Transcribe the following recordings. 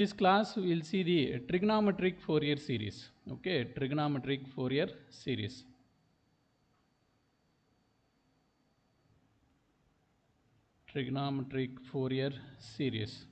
This class we will see the trigonometric Fourier series. Okay, trigonometric Fourier series. Trigonometric Fourier series.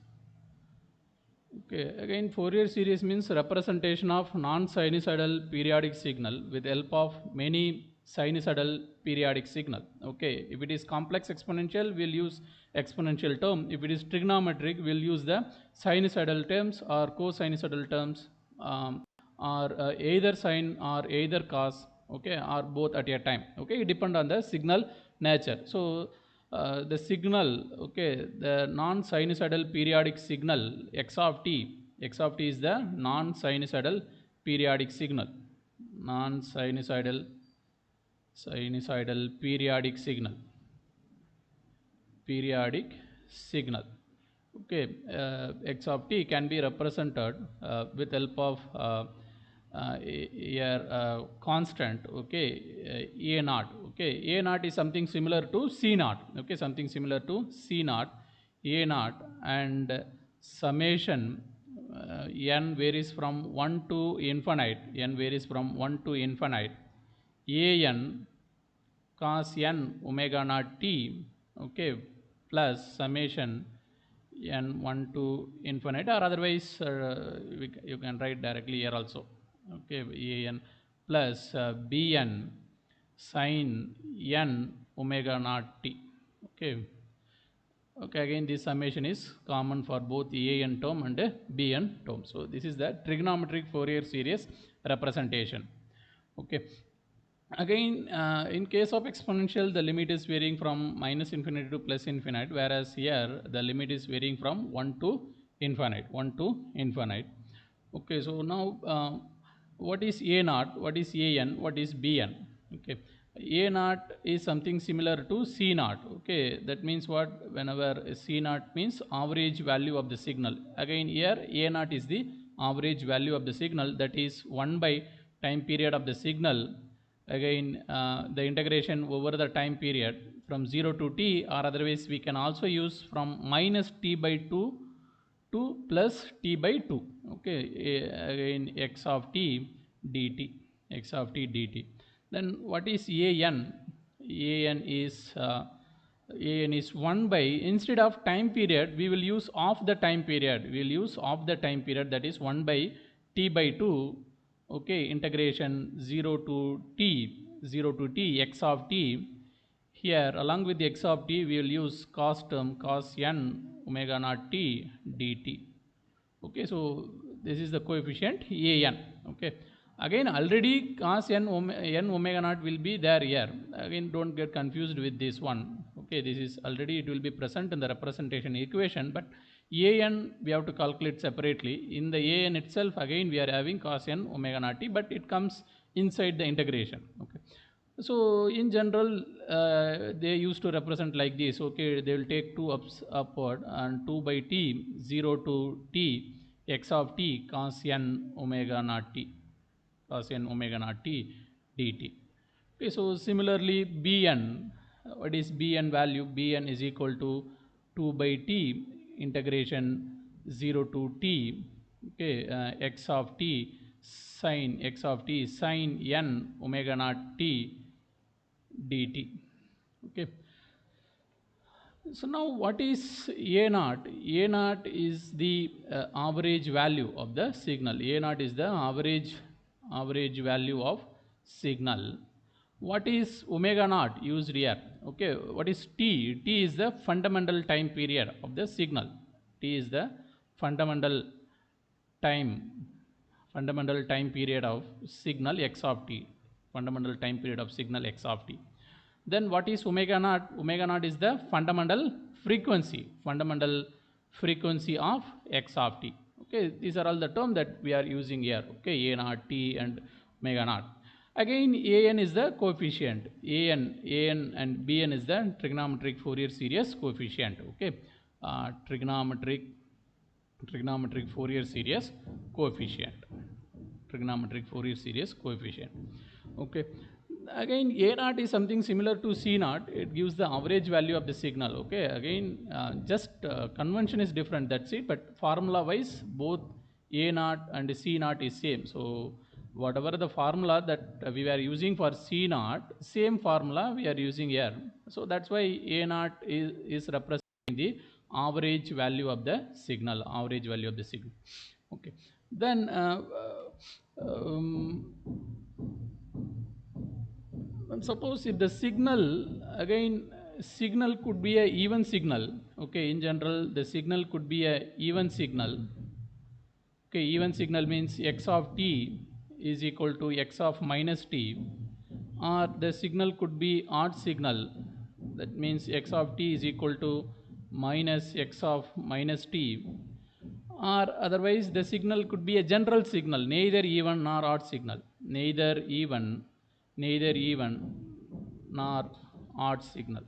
Okay, again Fourier series means representation of non-sinusoidal periodic signal with help of many sinusoidal periodic signal. Okay, if it is complex exponential, we'll use exponential term. If it is trigonometric, we'll use the sinusoidal terms or cosinusoidal terms, or either sine or either cos, okay, or both at a time. Okay, it depend on the signal nature. So the signal, okay, the non-sinusoidal periodic signal x of t is the non-sinusoidal periodic signal, non-sinusoidal periodic signal. Okay, x of t can be represented with help of a constant, okay, a naught. Okay, a naught is something similar to c naught. Okay, something similar to c naught, a naught, and summation n varies from 1 to infinite. N varies from 1 to infinite. An cos n omega naught t, okay, plus summation n 1 to infinite, or otherwise you can write directly here also. Okay, an plus bn sin n omega naught t. Okay, okay, again this summation is common for both an term and bn term. So this is the trigonometric Fourier series representation. Okay, again in case of exponential, the limit is varying from minus infinity to plus infinite, whereas here the limit is varying from 1 to infinite. Okay, so now what is a naught, what is an, what is bn? Okay, a naught is something similar to c naught. Okay, that means what? Whenever c naught means average value of the signal. Again here a naught is the average value of the signal, that is 1 by time period of the signal. Again the integration over the time period from 0 to t, or otherwise we can also use from minus t by 2 to plus t by 2. Okay, again x of t dt, x of t dt. Then what is an? An is an is 1 by, instead of time period we will use of the time period, we will use of the time period, that is 1 by t by 2. Okay, integration 0 to t x of t. Here along with the x of t we will use cos term, cos n omega naught t dt. Okay, so this is the coefficient an. Okay, again already cos n omega naught will be there here. Again don't get confused with this one. Okay, this is already, it will be present in the representation equation, but an we have to calculate separately. In the an itself again we are having cos n omega naught t, but it comes inside the integration. Okay, so in general they used to represent like this. Okay, they will take 2 upward and 2 by t 0 to t x of t cos n omega naught t, cos n omega naught t dt. Okay, so similarly bn, what is bn value? Bn is equal to 2 by t integration 0 to t, okay, x of t sin n omega naught t dt. Okay, so now what is a naught? A naught is the average value of the signal. A naught is the average value of signal. What is omega naught used here? Okay, what is t? T is the fundamental time period of the signal. T is the fundamental time period of signal x of t, fundamental time period of signal x of t. Then what is omega naught? Omega naught is the fundamental frequency of x of t. Okay, these are all the terms that we are using here. Okay, a naught, t, and omega naught. Again an is the coefficient. An and bn is the trigonometric Fourier series coefficient. Okay, trigonometric Fourier series coefficient, trigonometric Fourier series coefficient. Okay, again, A naught is something similar to C naught. It gives the average value of the signal. Okay, again, just convention is different. That's it. But formula wise, both A naught and C naught is same. So whatever the formula that we were using for C naught, same formula we are using here. So that's why A naught is representing the average value of the signal. Average value of the signal. Okay. Then. And suppose if the signal, again, signal could be a even signal. Okay, in general the signal could be a even signal. Okay, even signal means x of t is equal to x of minus t, or the signal could be odd signal. That means x of t is equal to minus x of minus t, or otherwise the signal could be a general signal, neither even nor odd signal, neither even nor odd signal.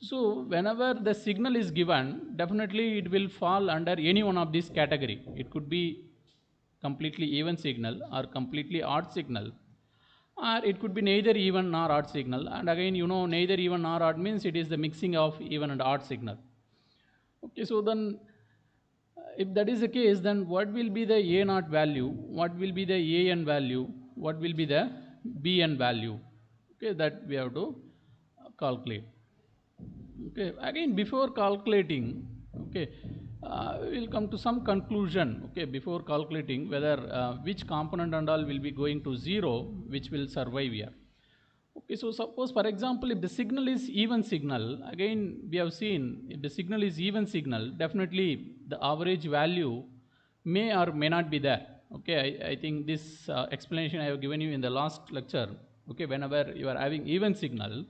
So whenever the signal is given, definitely it will fall under any one of these category. It could be completely even signal or completely odd signal, or it could be neither even nor odd signal. And again, neither even nor odd means it is the mixing of even and odd signal. Okay, so then if that is the case, then what will be the A naught value? What will be the AN value? What will be the BN value? Okay, that we have to calculate. Okay, again, before calculating, okay, we will come to some conclusion. Okay, before calculating whether which component and all will be going to 0, which will survive here. Okay, so suppose for example, if the signal is even signal, again we have seen if the signal is even signal, definitely the average value may or may not be there. Okay, I think this explanation I have given you in the last lecture. Okay, whenever you are having even signal,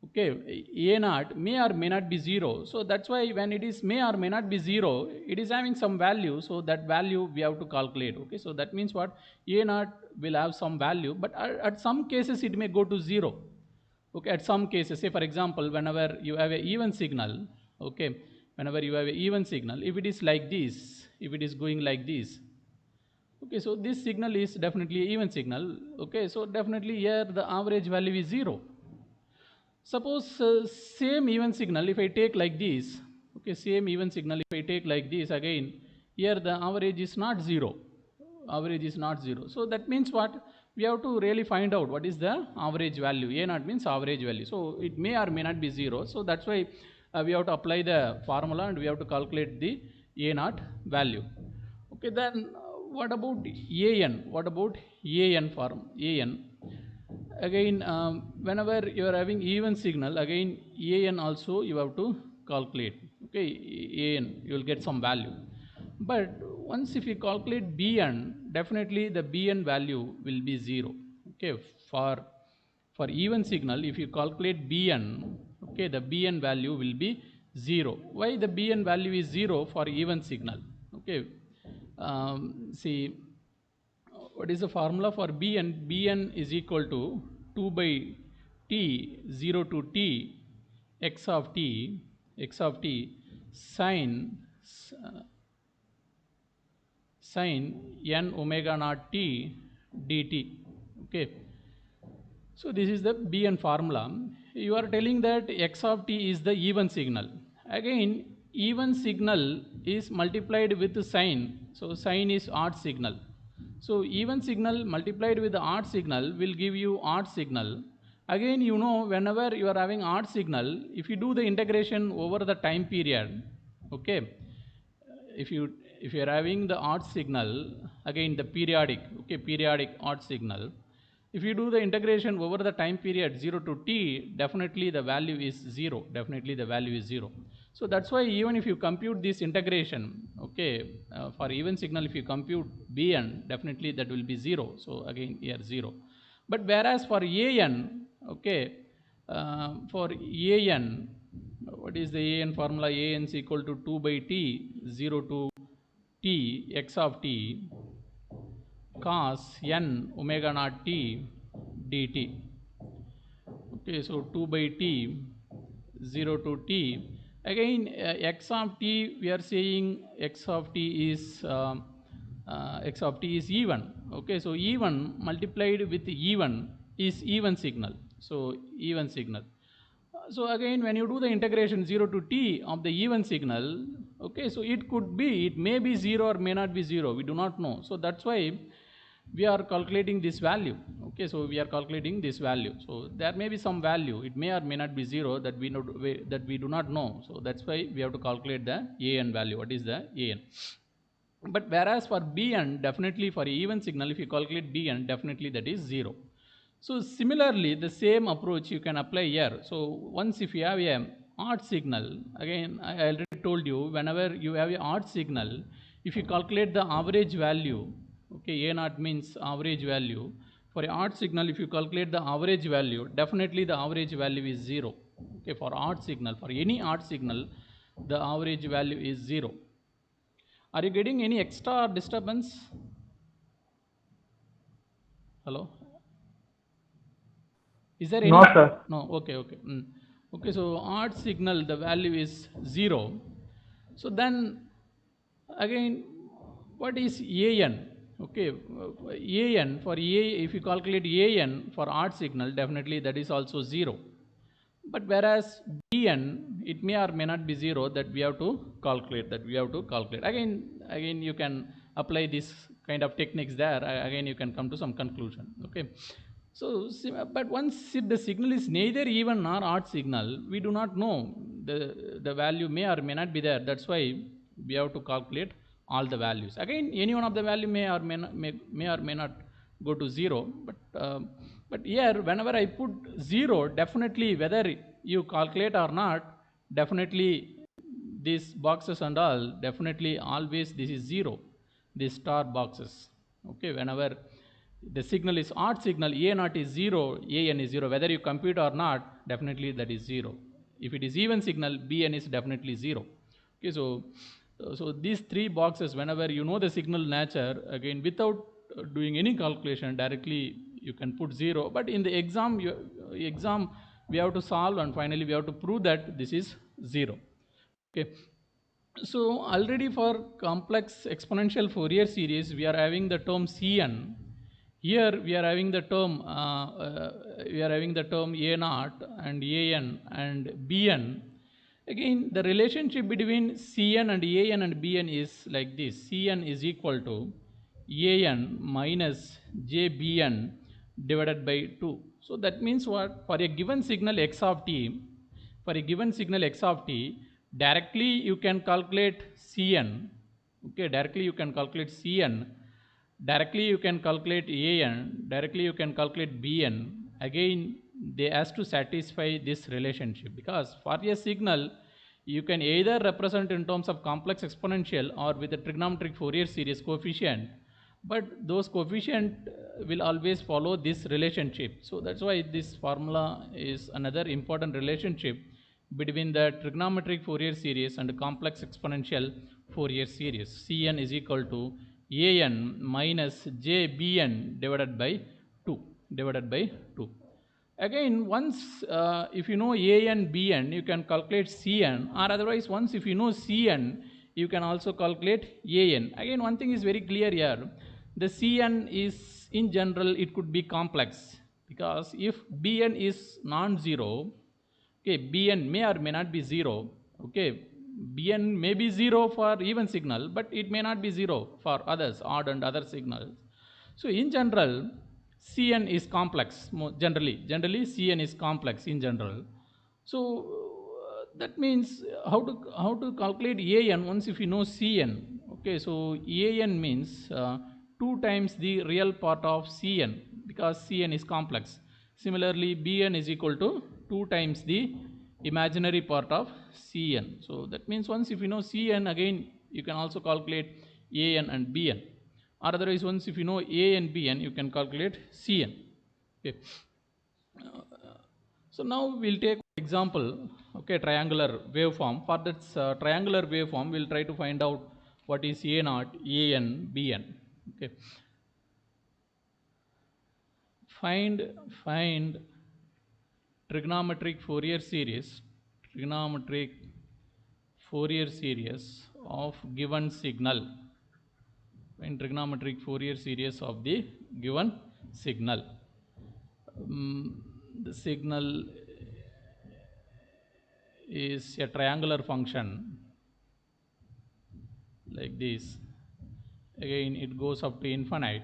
okay, A naught may or may not be 0. So that's why when it is may or may not be 0, it is having some value. So that value we have to calculate. Okay, so that means what? A naught will have some value, but at some cases it may go to 0. Okay, at some cases, say for example, whenever you have a even signal, okay, whenever you have a even signal, if it is like this, if it is going like this, okay, so this signal is definitely even signal. Okay, so definitely here the average value is 0. Suppose same even signal if I take like this, okay, same even signal if I take like this, again here the average is not 0. Average is not 0. So that means what? We have to really find out what is the average value. A naught means average value. So it may or may not be 0. So that's why we have to apply the formula and we have to calculate the A naught value. Okay, then what about AN? What about AN form? AN. Again, whenever you are having even signal, again AN also you have to calculate. Okay, AN you will get some value. But once if you calculate BN, definitely the BN value will be 0. Okay, for even signal, if you calculate BN, okay, the BN value will be 0. Why the BN value is 0 for even signal? Okay, see, what is the formula for Bn? Bn is equal to 2 by t 0 to t x of t sine n omega naught t dt. Okay, so this is the Bn formula. You are telling that x of t is the even signal. Again, even signal is multiplied with sine. So sine is odd signal. So even signal multiplied with the odd signal will give you odd signal. Again, whenever you are having odd signal, if you do the integration over the time period, okay, if you are having the odd signal, again the periodic, okay, periodic odd signal, if you do the integration over the time period 0 to t, definitely the value is 0. Definitely the value is 0. So that's why even if you compute this integration, okay, for even signal, if you compute Bn, definitely that will be 0. So again here 0. But whereas for An, okay, for An, what is the An formula? An is equal to 2 by t 0 to t x of t cos n omega naught t dt. Okay, so 2 by t 0 to t. Again, x of t, we are saying x of t is even. Okay, so even multiplied with even, is even signal. So even signal. So again, when you do the integration 0 to t of the even signal, okay, so it may be 0 or may not be 0, we do not know. So that's why we are calculating this value. Okay, so we are calculating this value. So there may be some value, it may or may not be 0, that we do not know. So that's why we have to calculate the an value. What is the an? But whereas for bn, definitely for even signal, if you calculate bn, definitely that is 0. So similarly, the same approach you can apply here. So once if you have a odd signal, again I already told you, whenever you have a odd signal, if you calculate the average value, okay, a naught means average value. For a odd signal, if you calculate the average value, definitely the average value is 0. Okay, for odd signal, for any odd signal, the average value is 0. Are you getting any extra disturbance? Hello? Is there No, any? sir. No, okay, okay. Okay, so odd signal, the value is 0. So then again, what is an? Okay, an for if you calculate an for odd signal, definitely that is also 0. But whereas bn, it may or may not be 0, that we have to calculate, again you can apply this kind of techniques there. Again you can come to some conclusion. Okay, so but once if the signal is neither even nor odd signal, we do not know, the value may or may not be there. That's why we have to calculate all the values. Again, any one of the value may or may not go to 0, but here whenever I put 0, definitely whether you calculate or not, definitely these boxes and all, definitely always this is 0, these star boxes. Okay, whenever the signal is odd signal, a naught is 0, an is 0, whether you compute or not, definitely that is 0. If it is even signal, bn is definitely 0. Okay, so these three boxes, whenever you know the signal nature, again without doing any calculation, directly you can put 0. But in the exam we have to solve, and finally we have to prove that this is 0. Okay, so already for complex exponential Fourier series, we are having the term Cn. Here we are having the term a naught and an and bn. Again, the relationship between Cn and an and bn is like this: Cn is equal to an minus jbn divided by 2. So that means what? For a given signal x of t, directly you can calculate Cn. Okay, directly you can calculate Cn, directly you can calculate an, directly you can calculate bn. Again, they has to satisfy this relationship, because for a signal you can either represent in terms of complex exponential or with a trigonometric Fourier series coefficient, but those coefficient will always follow this relationship. So that's why this formula is another important relationship between the trigonometric Fourier series and complex exponential Fourier series. Cn is equal to an minus jbn divided by 2. Again, once if you know a and bn, you can calculate cn, or otherwise once if you know cn, you can also calculate an. Again, one thing is very clear here: the cn is, in general, it could be complex, because if bn is non-zero, okay, bn may or may not be 0. Okay, bn may be 0 for even signal, but it may not be 0 for others, odd and other signals. So in general, Cn is complex. Generally Cn is complex in general. So that means how to calculate An once if you know Cn. Okay, so An means 2 times the real part of Cn, because Cn is complex. Similarly, Bn is equal to 2 times the imaginary part of Cn. So that means once if you know Cn, again you can also calculate An and Bn, or otherwise once if you know a and bn, you can calculate cn. Okay, so now we'll take example. Okay, triangular waveform. For that triangular waveform, we'll try to find out what is a naught, an, bn. Okay, find trigonometric Fourier series of given signal. In trigonometric Fourier series of the given signal. the signal is a triangular function like this. Again, it goes up to infinite.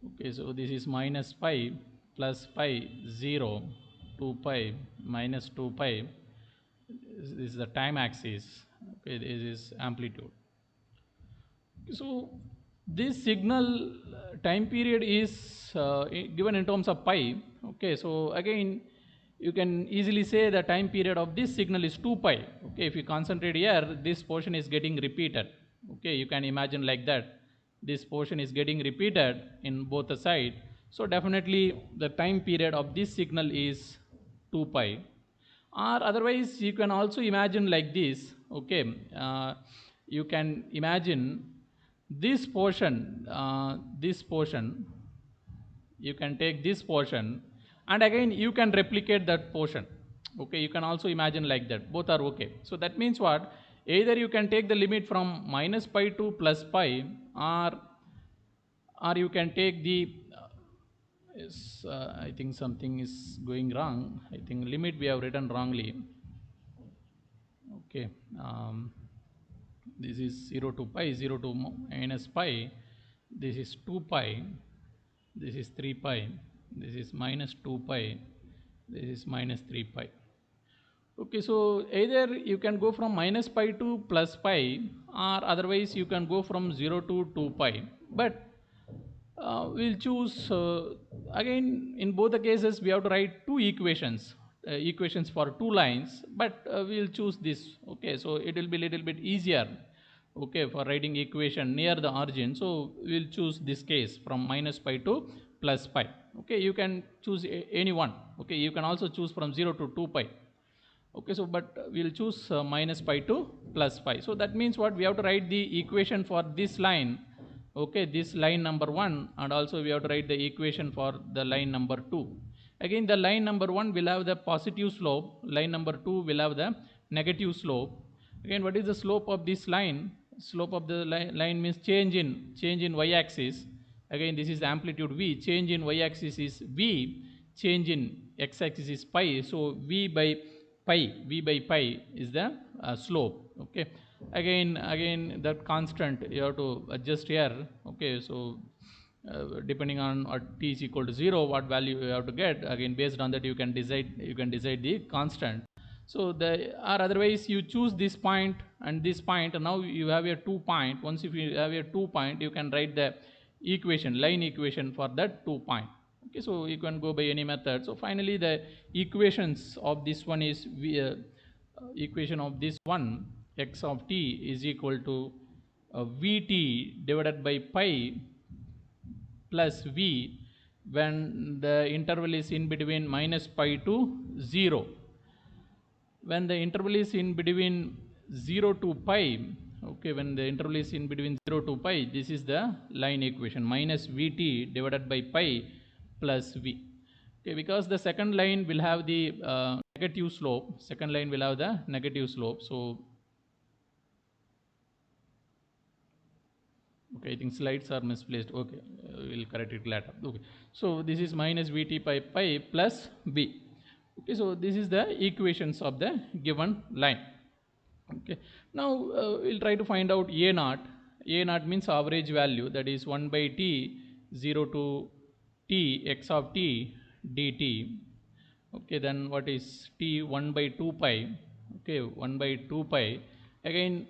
Okay, so this is minus pi plus pi 0 2 pi minus 2 pi. This is the time axis. Okay, this is amplitude. So this signal time period is given in terms of pi. Okay, so again you can easily say the time period of this signal is 2 pi. Okay, if you concentrate here, this portion is getting repeated. Okay, you can imagine like that. This portion is getting repeated in both the side. So definitely the time period of this signal is 2 pi. Or otherwise you can also imagine like this. Okay, you can imagine this portion, you can take this portion and again you can replicate that portion. Okay, you can also imagine like that, both are okay. So that means what, either you can take the limit from minus pi to plus pi, or you can take the I think something is going wrong. I think limit we have written wrongly. Okay, this is 0 to pi, 0 to minus pi, this is 2 pi, this is 3 pi, this is minus 2 pi, this is minus 3 pi. Okay, so either you can go from minus pi to plus pi, or otherwise you can go from 0 to 2 pi. But we'll choose, again in both the cases we have to write two equations for two lines, but we'll choose this. Okay, so it will be little bit easier, okay, for writing equation near the origin. So we'll choose this case from minus pi to plus pi. Okay, you can choose any one. Okay, you can also choose from 0 to 2 pi. Okay, so but we'll choose minus pi to plus pi. So that means what, we have to write the equation for this line. Okay, this line number 1, and also we have to write the equation for the line number 2. Again, the line number 1 will have the positive slope, line number 2 will have the negative slope. Again, what is the slope of this line? Slope of the line means change in y axis. Again, this is the amplitude v, change in y axis is v, change in x axis is pi. So v by pi is the slope. Okay, again that constant you have to adjust here. Okay, so depending on t is equal to 0, what value you have to get, again based on that you can decide the constant. So or otherwise you choose this point and this point, and now you have a 2 point. Once if you have a 2 point, you can write the line equation for that 2 point. Okay, so you can go by any method. So finally the equations of this one is equation of this one, x of t is equal to vt divided by pi plus v when the interval is in between minus pi to 0. When the interval is in between 0 to pi, okay, when the interval is in between 0 to pi, this is the line equation, minus vt divided by pi plus v. Okay, because the second line will have the negative slope, so okay, I think slides are misplaced. Okay, we'll correct it later. Okay, so this is minus vt by pi plus v. Okay, so this is the equations of the given line. Okay, now we'll try to find out a naught. A naught means average value, that is 1 by t 0 to t x of t dt. Okay, then what is t? 1 by 2 pi. Okay, 1 by 2 pi. Again,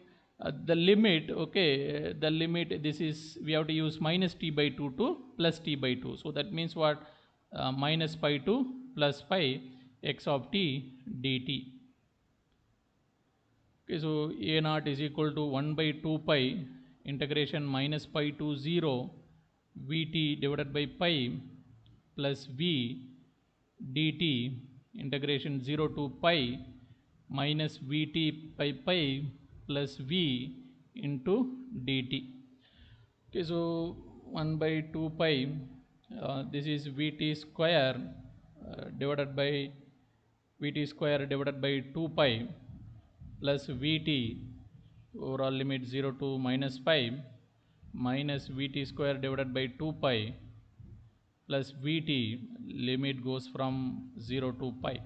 the limit, okay, the limit, this is, we have to use minus t by 2 to plus t by 2. So that means what? Minus pi to plus pi x of t dt. Okay, so a naught is equal to 1 by 2 pi integration minus pi to 0 vt divided by pi plus v dt integration 0 to pi minus vt by pi plus v into dt. Okay, so 1 by 2 pi, this is vt square divided by 2 pi plus vt, overall limit 0 to minus pi, minus vt square divided by 2 pi plus Vt, limit goes from 0 to pi.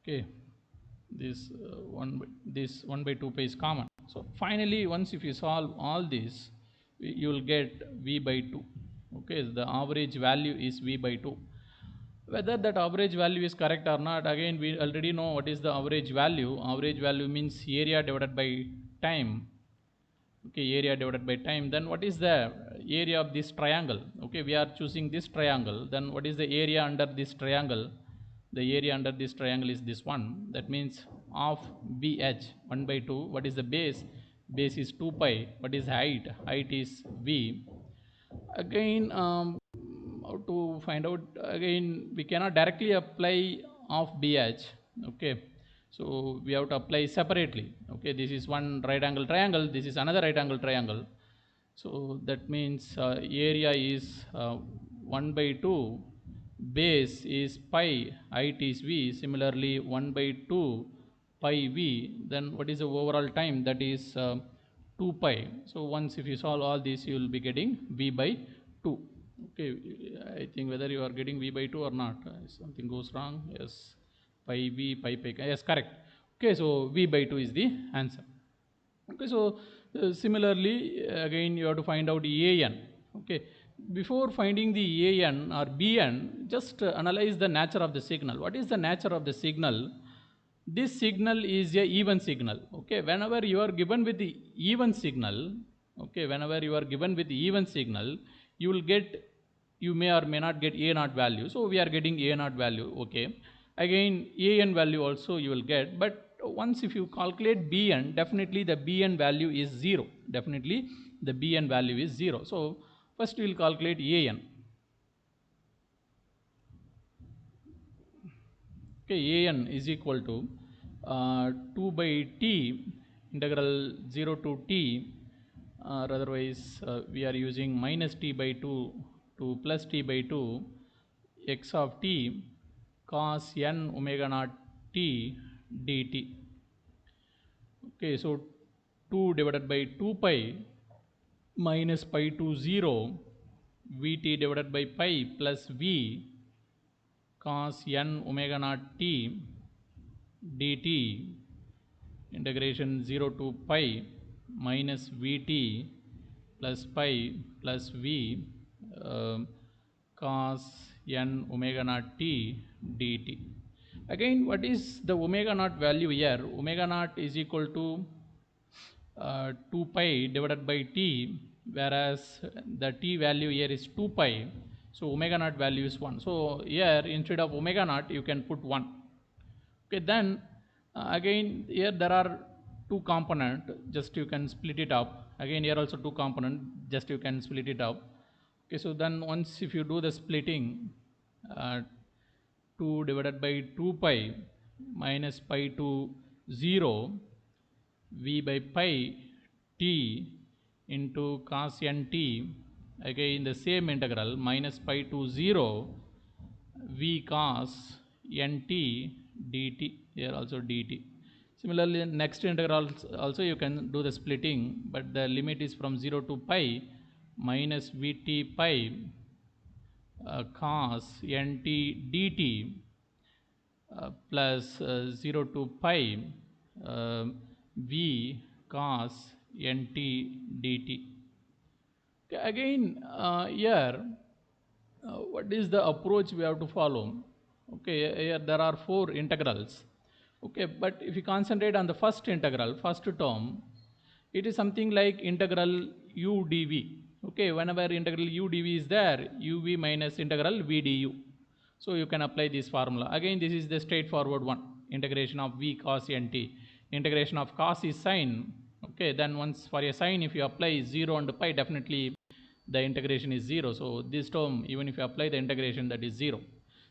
Okay, this 1 by 2 pi is common. So finally, once if you solve all this, you will get V by 2. Okay, the average value is V by 2. Whether that average value is correct or not, again we already know what is the average value. Average value means area divided by time. Okay, area divided by time. Then what is the area of this triangle? Okay, we are choosing this triangle. Then what is the area under this triangle? The area under this triangle is this one. That means of BH 1 by 2. What is the base? Base is 2 pi. What is height? Height is V. Again, how to find out? Again, we cannot directly apply of BH. Okay, so we have to apply separately. Okay, this is one right angle triangle, this is another right angle triangle. So that means area is 1 by 2, base is pi, height is V. Similarly 1 by 2 pi V. Then what is the overall time? That is 2 pi. So once if you solve all this, you will be getting V by 2. Okay, I think whether you are getting V by 2 or not, something goes wrong. Yes, pi V, pi pi, yes, correct. Okay, so V by 2 is the answer. Okay, so similarly again you have to find out an. Okay, before finding the an or bn, just analyze the nature of the signal. What is the nature of the signal? This signal is a even signal. Okay, whenever you are given with the even signal, okay, whenever you are given with the even signal, you will get, you may or may not get a naught value. So we are getting a naught value. Okay, again an value also you will get, but once if you calculate bn, definitely the bn value is 0. Definitely the bn value is 0. So first we will calculate an. Okay, an is equal to 2 by t integral 0 to t, or otherwise we are using minus t by 2 to plus t by 2 x of t cos n omega naught t dt. Okay, so 2 divided by 2 pi minus pi to 0 Vt divided by pi plus V cos n omega naught t dt, integration 0 to pi minus Vt plus pi plus V cos n omega naught t dt. Again, what is the omega naught value here? Omega naught is equal to 2 pi divided by t, whereas the t value here is 2 pi. So omega naught value is 1. So here instead of omega naught you can put 1. Okay, then again here there are two component, just you can split it up. Again here also two component, just you can split it up. Okay, so then once if you do the splitting, 2 divided by 2 pi minus pi to 0 V by pi t into cos n t, again the same integral minus pi to 0 V cos n t dt, here also dt. Similarly, next integral also you can do the splitting, but the limit is from 0 to pi minus Vt pi cos n t dt plus 0 to pi V cos nt dt. Okay, again here what is the approach we have to follow? Okay, here there are 4 integrals. Okay, but if you concentrate on the first integral, first term, it is something like integral u dv. Okay, whenever integral u dv is there, uv minus integral v du. So you can apply this formula. Again, this is the straightforward one, integration of v cos nt. Integration of cos is sine. Okay, then once for a sine, if you apply 0 and pi, definitely the integration is 0. So this term, even if you apply the integration, that is 0.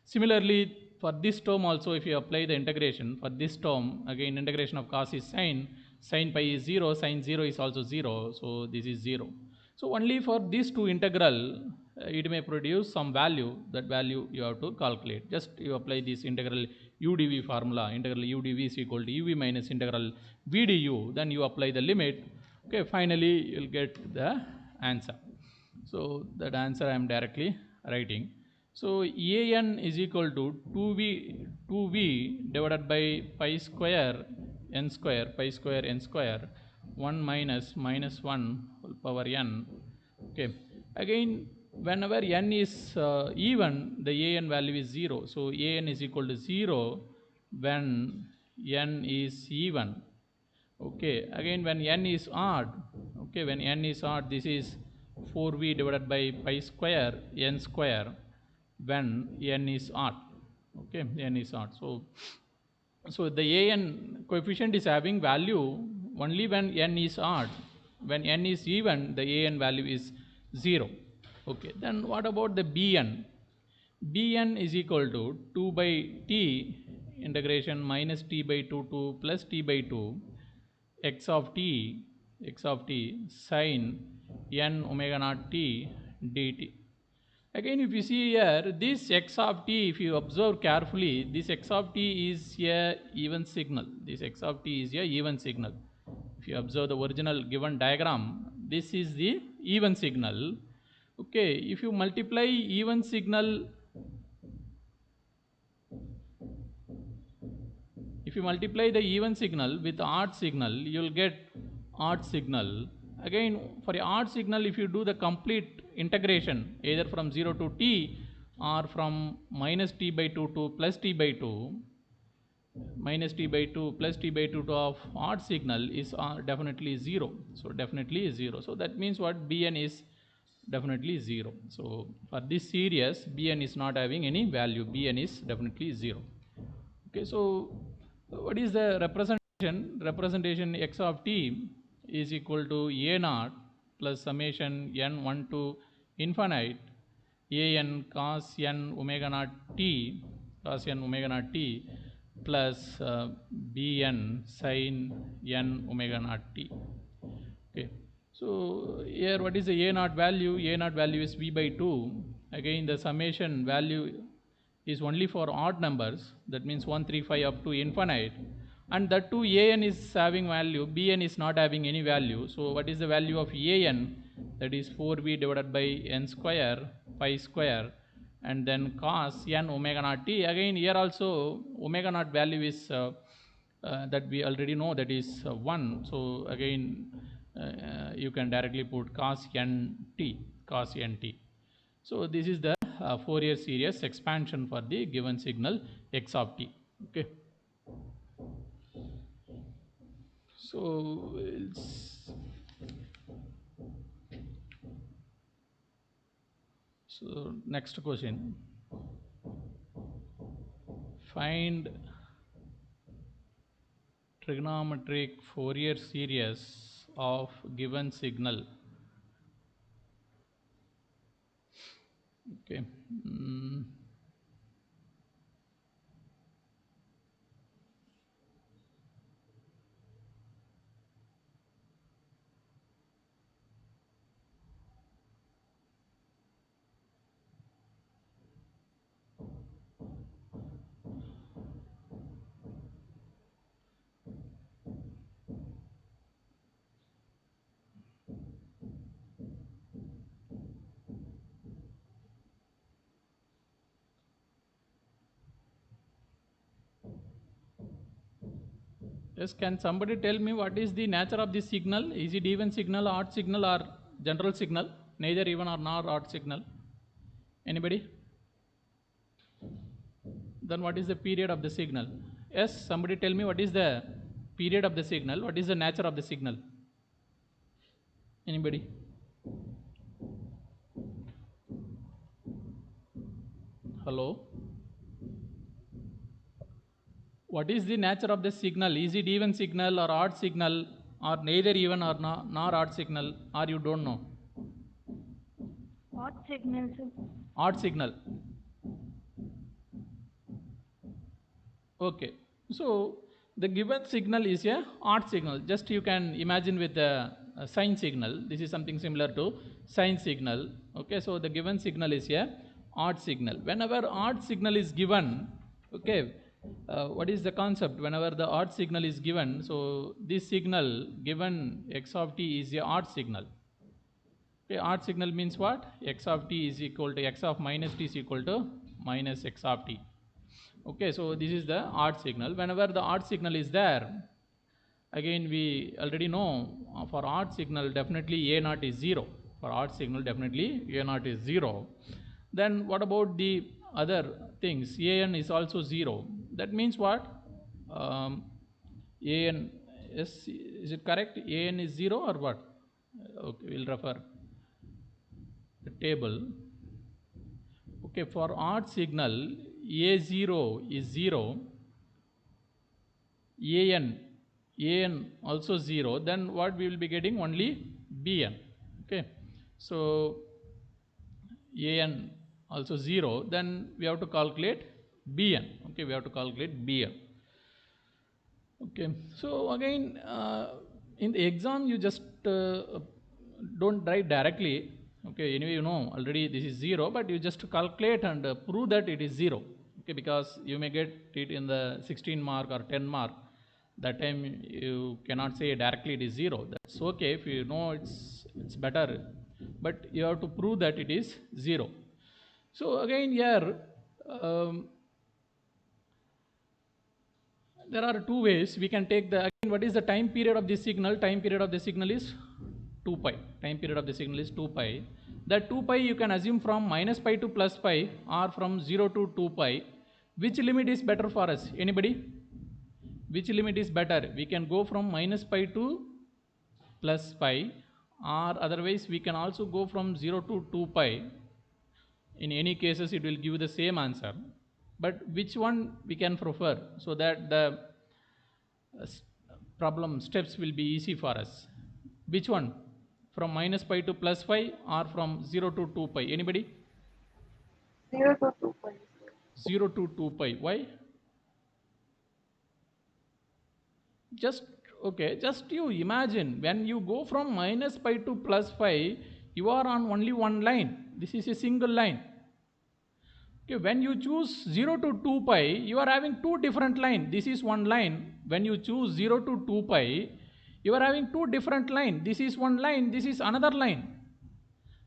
Similarly, for this term also, if you apply the integration, for this term, again integration of cos is sine, sine pi is 0, sine 0 is also 0, so this is 0. So only for these two integral, it may produce some value, that value you have to calculate. Just you apply this integral u dv formula, integral u dv is equal to uv minus integral v du, then you apply the limit. Okay, finally you will get the answer. So that answer I am directly writing. So an is equal to 2v divided by pi square n square, pi square n square, 1 minus minus 1 whole power n. Okay, again whenever n is even, the an value is 0. So an is equal to 0 when n is even. Okay, again when n is odd, okay, when n is odd, this is 4v divided by pi square n square when n is odd. Okay, n is odd. So the an coefficient is having value only when n is odd. When n is even, the an value is 0. Okay, then what about the bn? Bn is equal to 2 by t integration minus t by 2 to plus t by 2 x of t sin n omega naught t dt. Again, if you see here, this x of t, if you observe carefully, this x of t is a even signal. This x of t is a even signal. If you observe the original given diagram, this is the even signal. Okay, if you multiply even signal, if you multiply the even signal with odd signal, you will get odd signal. Again, for a odd signal, if you do the complete integration either from 0 to t or from minus t by 2 to plus t by 2, minus t by 2 plus t by 2 of odd signal is definitely 0. So definitely 0. So that means what? Bn is definitely 0. So for this series, Bn is not having any value. Bn is definitely 0. Okay, so what is the representation? Representation x of t is equal to a naught plus summation n1 to infinite an cos n omega naught t, cos n omega naught t plus bn sin n omega naught t. Okay, so here what is the a naught value? A naught value is v by 2. Again, the summation value is only for odd numbers, that means 1 3 5 up to infinite, and that too an is having value, bn is not having any value. So what is the value of an? That is 4v divided by n square pi square and then cos n omega naught t. Again here also omega naught value is that we already know, that is 1. So again you can directly put cos n t, cos n t. So this is the Fourier series expansion for the given signal x of t. Okay, so next question, find trigonometric Fourier series of given signal. Okay, yes, can somebody tell me what is the nature of this signal? Is it even signal, odd signal, or general signal? Neither even or nor odd signal. Anybody? Then what is the period of the signal? Yes, somebody tell me what is the period of the signal? What is the nature of the signal? Anybody? Hello? What is the nature of the signal? Is it even signal or odd signal, or neither even or nor odd signal, or you don't know? Odd signal, sir. Odd signal. Okay, so the given signal is a odd signal. Just you can imagine with the sine signal. This is something similar to sine signal. Okay, so the given signal is a odd signal. Whenever odd signal is given, okay, what is the concept? Whenever the odd signal is given, so this signal given x of t is a odd signal. Okay, odd signal means what? X of t is equal to x of minus t is equal to minus x of t. Okay, so this is the odd signal. Whenever the odd signal is there, again we already know for odd signal definitely a naught is 0. For odd signal definitely a naught is 0. Then what about the other things? An is also 0. That means what? Um, An is it correct? An is 0 or what? Okay, we'll refer the table. Okay, for odd signal A0 is 0, an also 0, then what we will be getting? Only bn. Okay, so an also 0, then we have to calculate bn. Okay, we have to calculate bn. Okay, so again in the exam you just don't write directly. Okay, anyway you know already this is 0, but you just calculate and prove that it is 0. Okay, because you may get it in the 16 mark or 10 mark. That time you cannot say directly it is 0. That's okay if you know it's better, but you have to prove that it is 0. So again here there are two ways we can take the, again what is the time period of this signal? Time period of the signal is 2 pi. Time period of the signal is 2 pi. That 2 pi you can assume from minus pi to plus pi or from 0 to 2 pi. Which limit is better for us? Anybody? Which limit is better? We can go from minus pi to plus pi, or otherwise we can also go from 0 to 2 pi. In any cases it will give the same answer, but which one we can prefer so that the problem steps will be easy for us? Which one? From minus pi to plus pi or from 0 to 2 pi? Anybody? 0 to 2 pi. 0 to 2 pi. Why? Just okay, just you imagine when you go from minus pi to plus pi, you are on only one line. This is a single line. Okay, when you choose 0 to 2 pi, you are having two different lines. This is one line. When you choose 0 to 2 pi, you are having two different lines. This is one line, this is another line.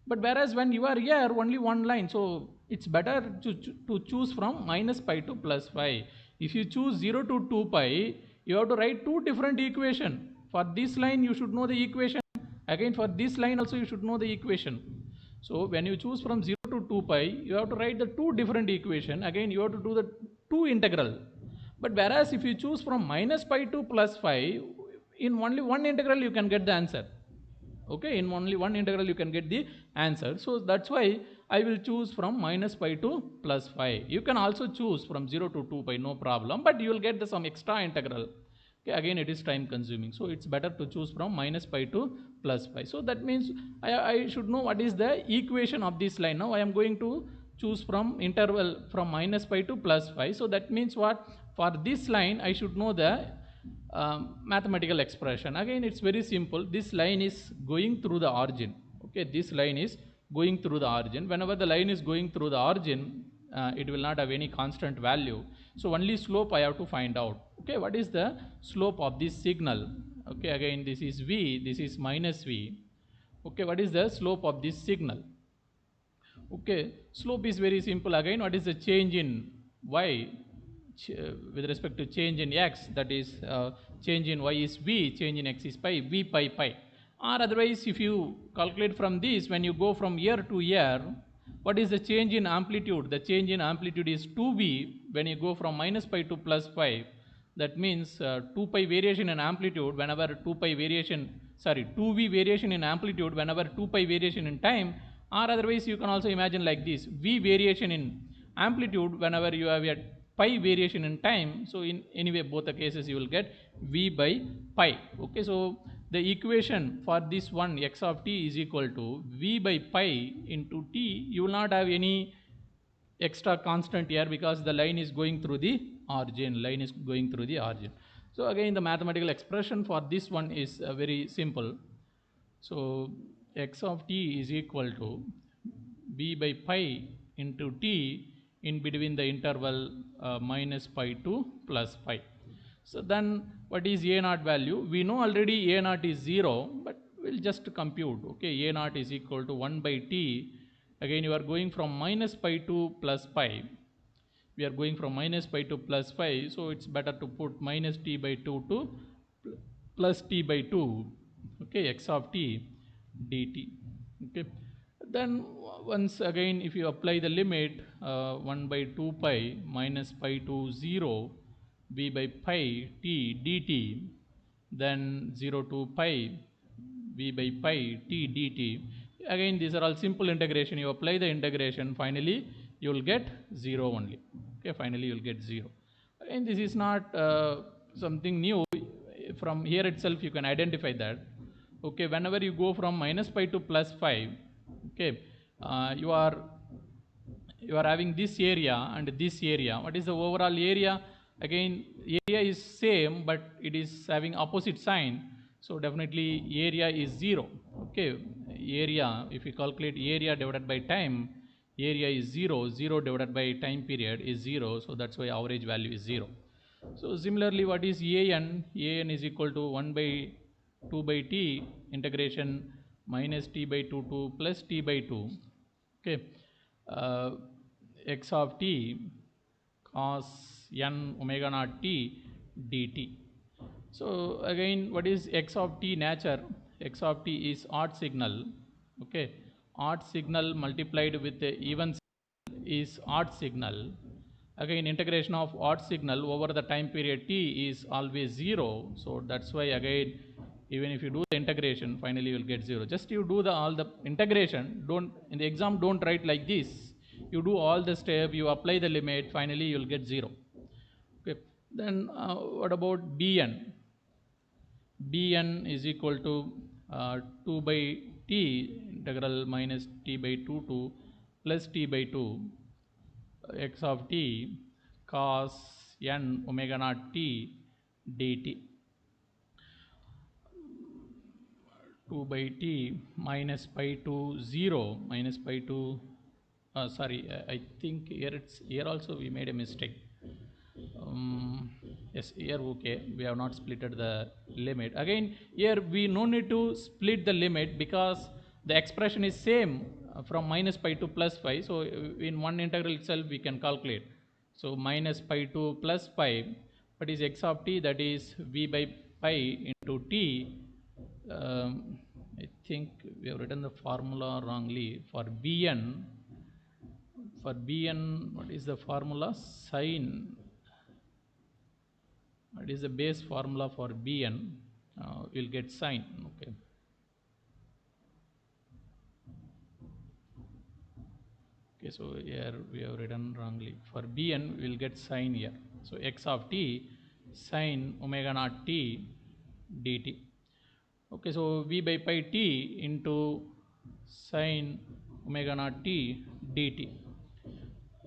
But whereas when you are here, only one line. So it's better to choose from minus pi to plus pi. If you choose 0 to 2 pi, you have to write two different equations. For this line, you should know the equation. Again, for this line also, you should know the equation. So when you choose from 0 to 2 pi, you have to write the two different equation. Again, you have to do the two integral. But whereas if you choose from minus pi to plus pi, in only one integral you can get the answer. Okay, in only one integral you can get the answer. So that's why I will choose from minus pi to plus pi. You can also choose from 0 to 2 pi, no problem, but you will get the some extra integral. Okay, again it is time consuming, so it's better to choose from minus pi to plus pi. So that means I should know what is the equation of this line. Now I am going to choose from interval from minus pi to plus pi. So that means what? For this line I should know the mathematical expression. Again it's very simple. This line is going through the origin. Okay, this line is going through the origin. Whenever the line is going through the origin, it will not have any constant value, so only slope I have to find out. Okay, what is the slope of this signal? Okay, again this is v, this is minus v. Okay, what is the slope of this signal? Okay, slope is very simple. Again, what is the change in y with respect to change in x? That is change in y is v, change in x is pi, v pi pi. Or otherwise if you calculate from this, when you go from year to year, what is the change in amplitude? The change in amplitude is 2v when you go from minus pi to plus pi. That means 2 pi variation in amplitude whenever 2 pi variation, sorry, 2v variation in amplitude whenever 2 pi variation in time. Or otherwise you can also imagine like this, v variation in amplitude whenever you have a pi variation in time. So in anyway both the cases you will get v by pi. Okay, so the equation for this one x of t is equal to v by pi into t. You will not have any extra constant here because the line is going through the origin. Line is going through the origin. So again the mathematical expression for this one is very simple. So x of t is equal to v by pi into t in between the interval minus pi to plus pi. So then what is a naught value? We know already a naught is 0, but we'll just compute. Okay, a naught is equal to 1 by t. Again, you are going from minus pi to plus pi. We are going from minus pi to plus pi, so it's better to put minus t by 2 to plus t by 2. Okay, x of t dt. Okay, then once again, if you apply the limit 1 by 2 pi minus pi to 0 v by pi t dt, then 0 to pi v by pi t dt. Again, these are all simple integration. You apply the integration, finally you will get 0 only. Okay, finally you will get 0. And this is not something new. From here itself you can identify that. Okay, whenever you go from minus pi to plus 5, okay, you are having this area and this area. What is the overall area? Again, area is same, but it is having opposite sign, so definitely area is 0. Okay, area, if you calculate area divided by time, area is 0. 0 divided by time period is 0, so that's why average value is 0. So similarly, what is an? An is equal to 1 by 2 by t integration minus t by 2 to plus t by 2. Okay, uh, x of t cos n omega naught t dt. So again, what is x of t nature? X of t is odd signal. Okay, odd signal multiplied with the even signal is odd signal. Again, integration of odd signal over the time period t is always 0. So that's why, again, even if you do the integration, finally you will get 0. Just you do all the integration. Don't, in the exam, don't write like this. You do all the step, you apply the limit, finally you will get 0. Okay, then what about bn? Bn is equal to 2 by t integral minus t by 2 to plus t by 2 x of t cos n omega naught t dt. 2 by t minus pi to 0 minus pi to sorry, I think here also we made a mistake. Yes, here okay, we have not splitted the limit. Again, here we no need to split the limit because the expression is same from minus pi to plus pi. So in one integral itself we can calculate. So minus pi to plus pi, what is x of t? That is v by pi into t. I think we have written the formula wrongly. For bn, what is the formula? Sine. What is the base formula for bn? We'll get sine. Okay. Okay, so here we have written wrongly. For bn, we'll get sine here. So x of t sine omega naught t dt. Okay, so v by pi t into sine omega naught t dt.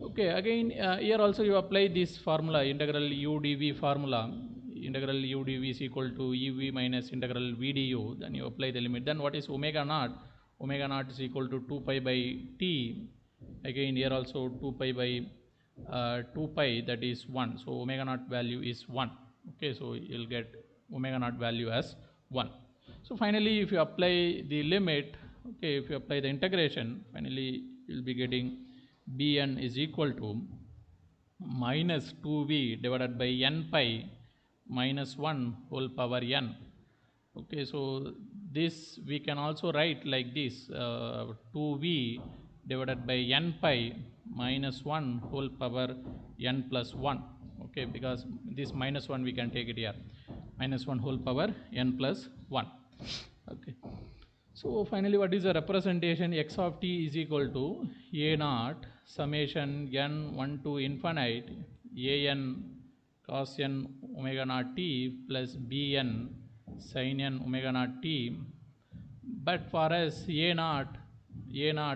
Okay, again, here also you apply this formula, integral u dv formula. Integral u dv is equal to ev minus integral v du. Then you apply the limit. Then what is omega naught? Omega naught is equal to 2 pi by t. Again, here also 2 pi by 2 pi, that is 1. So omega naught value is 1. Okay, so you'll get omega naught value as 1. So finally, if you apply the limit, okay, if you apply the integration, finally you'll be getting bn is equal to minus 2v divided by n pi minus 1 whole power n. Okay, so this we can also write like this, 2v divided by n pi minus 1 whole power n plus 1. Okay, because this minus 1 we can take it here, minus 1 whole power n plus 1. Okay, so finally, what is the representation? X of t is equal to a naught summation n 1 to infinite an cos n omega naught t plus bn sin n omega naught t. But for us, a naught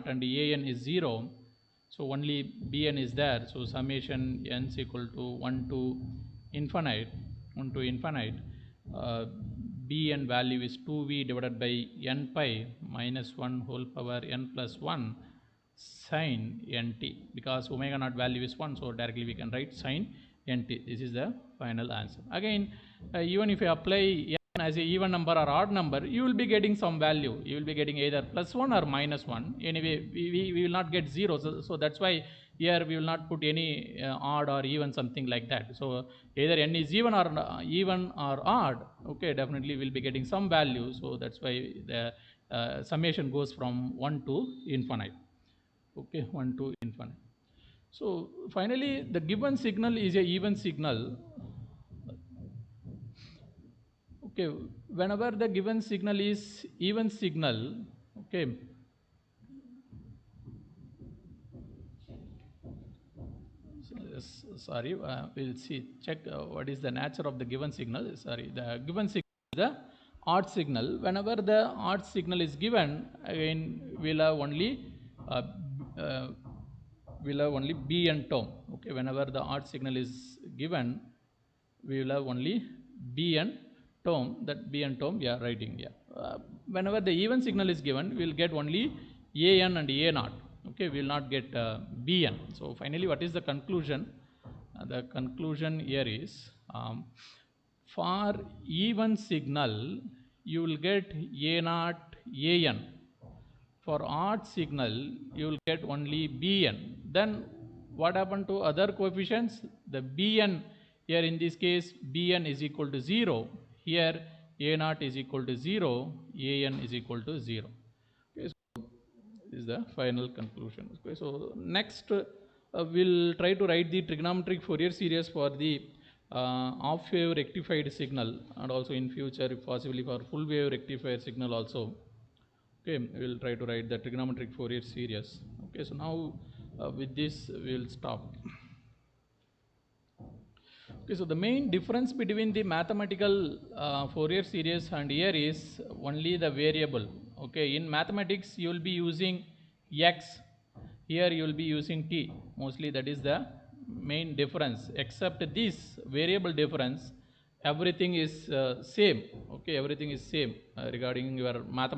and an is 0, so only bn is there. So summation n is equal to 1 to infinite bn value is 2v divided by n pi minus 1 whole power n plus 1 sin nt. Because omega naught value is 1, so directly we can write sin nt. This is the final answer. Again, even if you apply n as a even number or odd number, you will be getting some value. You will be getting either +1 or -1. Anyway, we will not get 0. So that's why here we will not put any odd or even something like that. So either n is even or odd, okay, definitely we'll be getting some value. So that's why the summation goes from 1 to infinite. Okay, 1 to infinite. So finally, the given signal is a even signal. Okay, whenever the given signal is even signal, okay, sorry, we'll see, check what is the nature of the given signal. Sorry, the given signal is the odd signal. Whenever the odd signal is given, again, we'll have only uh, B and term. Okay, whenever the odd signal is given, we will have only B and term. That B and term we are writing here. Whenever the even signal is given, we will get only AN and A naught. Okay, we will not get BN. So finally, what is the conclusion? The conclusion here is for even signal, you will get A naught AN. For odd signal, you will get only Bn. Then what happened to other coefficients? The Bn here in this case, Bn is equal to 0. Here A naught is equal to 0, An is equal to 0. Okay, so this is the final conclusion. Okay, so next we'll try to write the trigonometric Fourier series for the half wave rectified signal, and also in future if possibly for full wave rectifier signal also. Okay, we will try to write the trigonometric Fourier series. Okay, so now with this we will stop. Okay, so the main difference between the mathematical Fourier series and here is only the variable. Okay, in mathematics you will be using x, here you will be using t. Mostly that is the main difference. Except this variable difference, everything is same. Okay, everything is same regarding your mathematics.